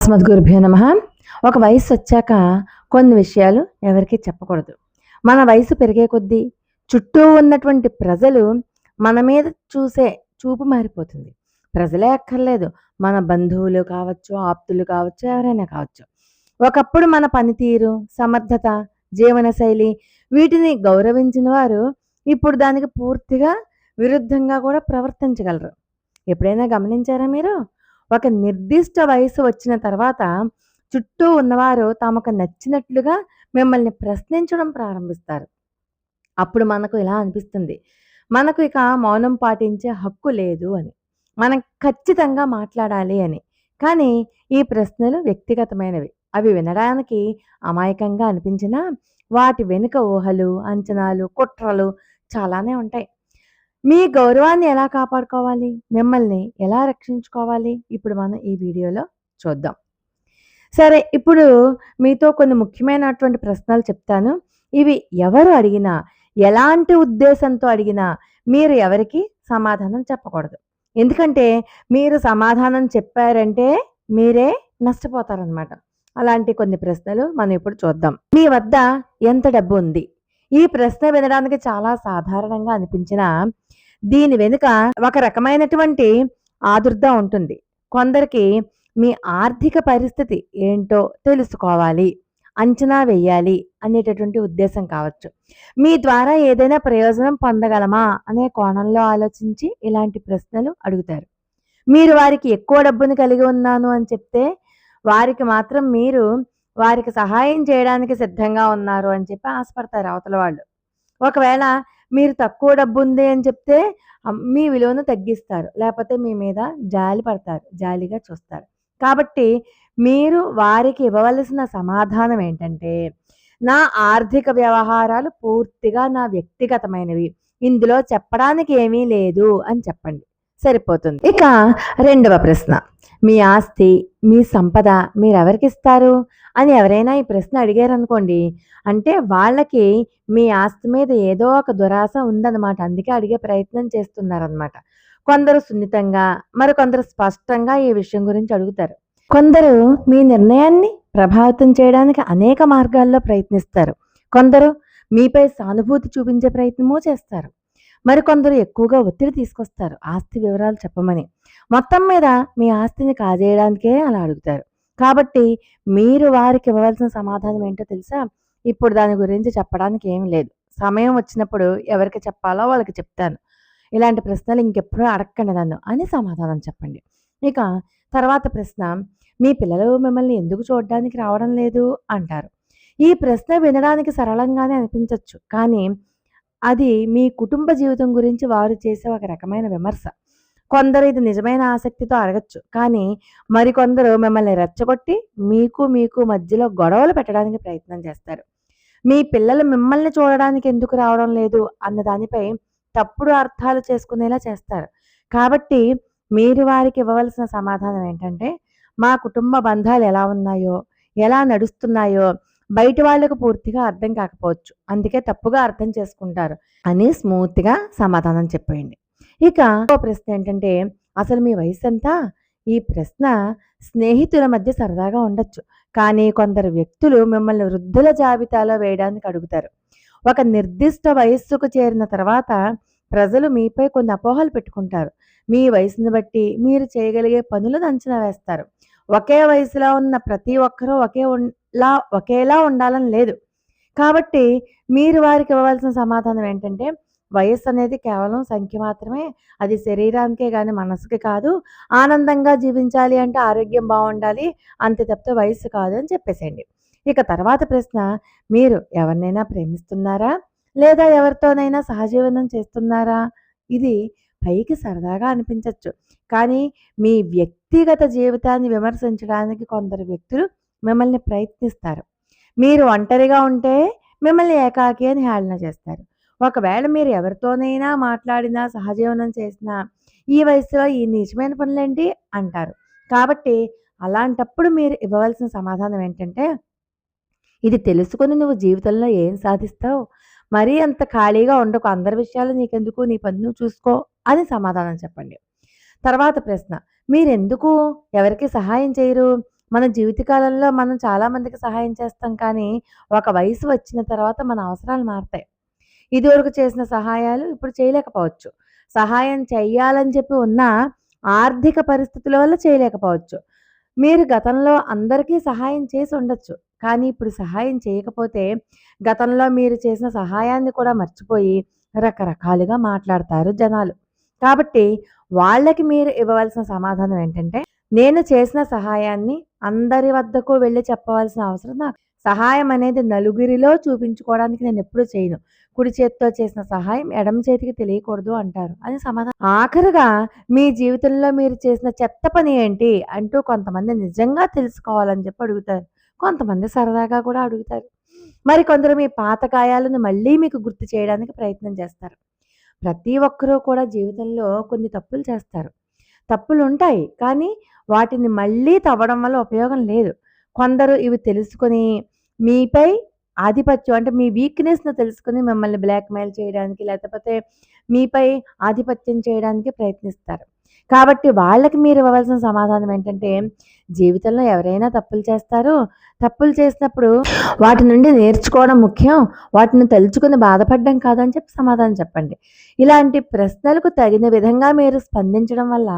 అస్మద్గురుభ్యో నమః. ఒక వయస్సు వచ్చాక కొన్ని విషయాలు ఎవరికీ చెప్పకూడదు. మన వయసు పెరిగే కొద్దీ చుట్టూ ఉన్నటువంటి ప్రజలు మన మీద చూసే చూపు మారిపోతుంది. ప్రజలే అక్కర్లేదు. మన బంధువులు కావచ్చు, ఆప్తులు కావచ్చు, ఎవరైనా కావచ్చు. ఒకప్పుడు మన పనితీరు, సమర్థత, జీవనశైలి వీటిని గౌరవించిన వారు ఇప్పుడు దానికి పూర్తిగా విరుద్ధంగా కూడా ప్రవర్తించగలరు. ఎప్పుడైనా గమనించారా మీరు? ఒక నిర్దిష్ట వయసు వచ్చిన తర్వాత చుట్టూ ఉన్నవారు తమకు నచ్చినట్లుగా మిమ్మల్ని ప్రశ్నించడం ప్రారంభిస్తారు. అప్పుడు మనకు ఇలా అనిపిస్తుంది. మనకు ఇక మౌనం పాటించే హక్కు లేదు అని. మనం ఖచ్చితంగా మాట్లాడాలి అని. కానీ ఈ ప్రశ్నలు వ్యక్తిగతమైనవి. అవి వినడానికి అమాయకంగా అనిపించినా వాటి వెనుక ఊహలు, అంచనాలు, కుట్రలు చాలానే ఉంటాయి. మీ గౌరవాన్ని ఎలా కాపాడుకోవాలి? మిమ్మల్ని ఎలా రక్షించుకోవాలి? ఇప్పుడు మనం ఈ వీడియోలో చూద్దాం. సరే, ఇప్పుడు మీతో కొన్ని ముఖ్యమైనటువంటి ప్రశ్నలు చెప్తాను. ఇవి ఎవరు అడిగినా, ఎలాంటి ఉద్దేశంతో అడిగినా మీరు ఎవరికీ సమాధానం చెప్పకూడదు. ఎందుకంటే మీరు సమాధానం చెప్పారంటే మీరే నష్టపోతారనమాట. అలాంటి కొన్ని ప్రశ్నలు మనం ఇప్పుడు చూద్దాం. మీ వద్ద ఎంత డబ్బు ఉంది? ఈ ప్రశ్న వినడానికి చాలా సాధారణంగా అనిపించినా దీని వెనుక ఒక రకమైనటువంటి ఆదుర్ద ఉంటుంది. కొందరికి మీ ఆర్థిక పరిస్థితి ఏంటో తెలుసుకోవాలి, అంచనా వేయాలి అనేటటువంటి ఉద్దేశం కావచ్చు. మీ ద్వారా ఏదైనా ప్రయోజనం పొందగలమా అనే కోణంలో ఆలోచించి ఇలాంటి ప్రశ్నలు అడుగుతారు. మీరు వారికి ఎక్కువ డబ్బుని కలిగి ఉన్నాను అని చెప్తే వారికి మాత్రం మీరు వారికి సహాయం చేయడానికి సిద్ధంగా ఉన్నారు అని చెప్పి ఆశపడతారు అవతల వాళ్ళు. ఒకవేళ మీరు తక్కువ డబ్బు ఉంది అని చెప్తే మీ విలువను తగ్గిస్తారు. లేకపోతే మీ మీద జాలి పడతారు, జాలిగా చూస్తారు. కాబట్టి మీరు వారికి ఇవ్వవలసిన సమాధానం ఏంటంటే, నా ఆర్థిక వ్యవహారాలు పూర్తిగా నా వ్యక్తిగతమైనవి. ఇందులో చెప్పడానికి ఏమీ లేదు అని చెప్పండి. సరిపోతుంది. ఇక రెండవ ప్రశ్న. మీ ఆస్తి, మీ సంపద మీరెవరికిస్తారు అని ఎవరైనా ఈ ప్రశ్న అడిగారనుకోండి, అంటే వాళ్ళకి మీ ఆస్తి మీద ఏదో ఒక దురాశ ఉందన్నమాట. అందుకే అడిగే ప్రయత్నం చేస్తున్నారనమాట. కొందరు సున్నితంగా, మరికొందరు స్పష్టంగా ఈ విషయం గురించి అడుగుతారు. కొందరు మీ నిర్ణయాన్ని ప్రభావితం చేయడానికి అనేక మార్గాల్లో ప్రయత్నిస్తారు. కొందరు మీపై సానుభూతి చూపించే ప్రయత్నమూ చేస్తారు. మరికొందరు ఎక్కువగా ఒత్తిడి తీసుకొస్తారు ఆస్తి వివరాలు చెప్పమని. మొత్తం మీద మీ ఆస్తిని కాజేయడానికే అలా అడుగుతారు. కాబట్టి మీరు వారికి ఇవ్వవలసిన సమాధానం ఏంటో తెలుసా? ఇప్పుడు దాని గురించి చెప్పడానికి ఏమీ లేదు. సమయం వచ్చినప్పుడు ఎవరికి చెప్పాలో వాళ్ళకి చెప్తాను. ఇలాంటి ప్రశ్నలు ఇంకెప్పుడూ అడగకండి నన్ను అని సమాధానం చెప్పండి. ఇక తర్వాత ప్రశ్న. మీ పిల్లలు మిమ్మల్ని ఎందుకు చూడడానికి రావడం లేదు అంటారు. ఈ ప్రశ్న వినడానికి సరళంగానే అనిపించవచ్చు. కానీ అది మీ కుటుంబ జీవితం గురించి వారు చేసే ఒక రకమైన విమర్శ. కొందరు ఇది నిజమైన ఆసక్తితో అడగచ్చు. కానీ మరికొందరు మిమ్మల్ని రెచ్చగొట్టి మీకు మధ్యలో గొడవలు పెట్టడానికి ప్రయత్నం చేస్తారు. మీ పిల్లలు మిమ్మల్ని చూడడానికి ఎందుకు రావడం లేదు అన్న దానిపై తప్పుడు అర్థాలు చేసుకునేలా చేస్తారు. కాబట్టి మీరు వారికి ఇవ్వవలసిన సమాధానం ఏంటంటే, మా కుటుంబ బంధాలు ఎలా ఉన్నాయో, ఎలా నడుస్తున్నాయో బయటి వాళ్ళకు పూర్తిగా అర్థం కాకపోవచ్చు. అందుకే తప్పుగా అర్థం చేసుకుంటారు అని స్మూత్‌గా సమాధానం చెప్పేయండి. ఇక ఇంకో ప్రశ్న ఏంటంటే, అసలు మీ వయసు ఎంత? ఈ ప్రశ్న స్నేహితుల మధ్య సరదాగా ఉండొచ్చు. కానీ కొందరు వ్యక్తులు మిమ్మల్ని వృద్ధుల జాబితాలో వేయడానికి అడుగుతారు. ఒక నిర్దిష్ట వయస్సుకు చేరిన తర్వాత ప్రజలు మీపై కొన్ని అపోహలు పెట్టుకుంటారు. మీ వయసును బట్టి మీరు చేయగలిగే పనులను అంచనా వేస్తారు. ఒకే వయసులో ఉన్న ప్రతి ఒక్కరూ ఒకేలా ఉండాలని లేదు. కాబట్టి మీరు వారికి ఇవ్వవలసిన సమాధానం ఏంటంటే, వయస్సు అనేది కేవలం సంఖ్య మాత్రమే. అది శరీరానికే గాని మనసుకి కాదు. ఆనందంగా జీవించాలి అంటే ఆరోగ్యం బావుండాలి. అంతే తప్పితే వయస్సు కాదు అని చెప్పేసేయండి. ఇక తర్వాత ప్రశ్న. మీరు ఎవరినైనా ప్రేమిస్తున్నారా? లేదా ఎవరితోనైనా సహజీవనం చేస్తున్నారా? ఇది పైకి సరదాగా అనిపించొచ్చు. కానీ మీ వ్యక్తిగత జీవితాన్ని విమర్శించడానికి కొందరు వ్యక్తులు మిమ్మల్ని ప్రయత్నిస్తారు. మీరు ఒంటరిగా ఉంటే మిమ్మల్ని ఏకాకి అని హేళన చేస్తారు. ఒకవేళ మీరు ఎవరితోనైనా మాట్లాడినా, సహజీవనం చేసినా, ఈ వయసులో ఈ నీచమైన పనులేంటి అంటారు. కాబట్టి అలాంటప్పుడు మీరు ఇవ్వవలసిన సమాధానం ఏంటంటే, ఇది తెలుసుకొని నువ్వు జీవితంలో ఏం సాధిస్తావు? మరీ అంత ఖాళీగా ఉండకు. అందరి విషయాలు నీకెందుకు? నీ పని నువ్వు చూసుకో అని సమాధానం చెప్పండి. తర్వాత ప్రశ్న. మీరెందుకు ఎవరికీ సహాయం చేయరు? మన జీవితకాలంలో మనం చాలా మందికి సహాయం చేస్తాం కానీ, ఒక వయసు వచ్చిన తర్వాత మన అవసరాలు మారతాయి. ఇదివరకు చేసిన సహాయాలు ఇప్పుడు చేయలేకపోవచ్చు. సహాయం చెయ్యాలని చెప్పి ఉన్నా, ఆర్థిక పరిస్థితుల వల్ల చేయలేకపోవచ్చు. మీరు గతంలో అందరికీ సహాయం చేసి ఉండొచ్చు. కానీ ఇప్పుడు సహాయం చేయకపోతే, గతంలో మీరు చేసిన సహాయాన్ని కూడా మర్చిపోయి రకరకాలుగా మాట్లాడతారు జనాలు. కాబట్టి వాళ్ళకి మీరు ఇవ్వవలసిన సమాధానం ఏంటంటే, నేను చేసిన సహాయాన్ని అందరి వద్దకు వెళ్లి చెప్పవలసిన అవసరం నాకు. సహాయం అనేది నలుగురిలో చూపించుకోవడానికి నేనెప్పుడూ చేయను. కుడి చేత్తో చేసిన సహాయం ఎడమ చేతికి తెలియకూడదు అంటారు. అది సమాధానం. ఆఖరుగా మీ జీవితంలో మీరు చేసిన చెత్త పని ఏంటి అంటూ కొంతమంది నిజంగా తెలుసుకోవాలని చెప్పి అడుగుతారు. కొంతమంది సరదాగా కూడా అడుగుతారు. మరికొందరు మీ పాత గాయాలను మళ్ళీ మీకు గుర్తు చేయడానికి ప్రయత్నం చేస్తారు. ప్రతి ఒక్కరూ కూడా జీవితంలో కొన్ని తప్పులు చేస్తారు. తప్పులుంటాయి. కానీ వాటిని మళ్ళీ తవ్వడం వల్ల ఉపయోగం లేదు. కొందరు ఇవి తెలుసుకొని మీపై ఆధిపత్యం అంటే మీ వీక్‌నెస్‌ని తెలుసుకొని మిమ్మల్ని బ్లాక్‌మెయిల్ చేయడానికి లేకపోతే మీపై ఆధిపత్యం చేయడానికి ప్రయత్నిస్తారు. కాబట్టి వాళ్ళకి మీరు ఇవ్వవలసిన సమాధానం ఏంటంటే, జీవితంలో ఎవరైనా తప్పులు చేస్తారు. తప్పులు చేసినప్పుడు వాటి నుండి నేర్చుకోవడం ముఖ్యం. వాటిని తలుచుకొని బాధపడడం కాదు అని చెప్పి సమాధానం చెప్పండి. ఇలాంటి ప్రశ్నలకు తగిన విధంగా మీరు స్పందించడం వల్ల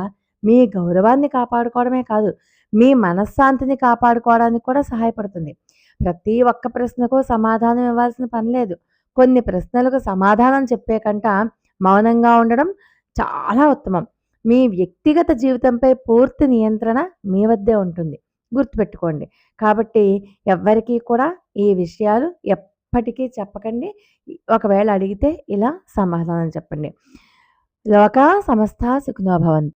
మీ గౌరవాన్ని కాపాడుకోవడమే కాదు, మీ మనశ్శాంతిని కాపాడుకోవడానికి కూడా సహాయపడుతుంది. ప్రతి ఒక్క ప్రశ్నకు సమాధానం ఇవ్వాల్సిన పని లేదు. కొన్ని ప్రశ్నలకు సమాధానం చెప్పే కంట మౌనంగా ఉండడం చాలా ఉత్తమం. మీ వ్యక్తిగత జీవితంపై పూర్తి నియంత్రణ మీ వద్దే ఉంటుంది. గుర్తుపెట్టుకోండి. కాబట్టి ఎవ్వరికీ కూడా ఈ విషయాలు ఎప్పటికీ చెప్పకండి. ఒకవేళ అడిగితే ఇలా సమాధానం చెప్పండి. లోకా సమస్తా సుఖినో భవంతు.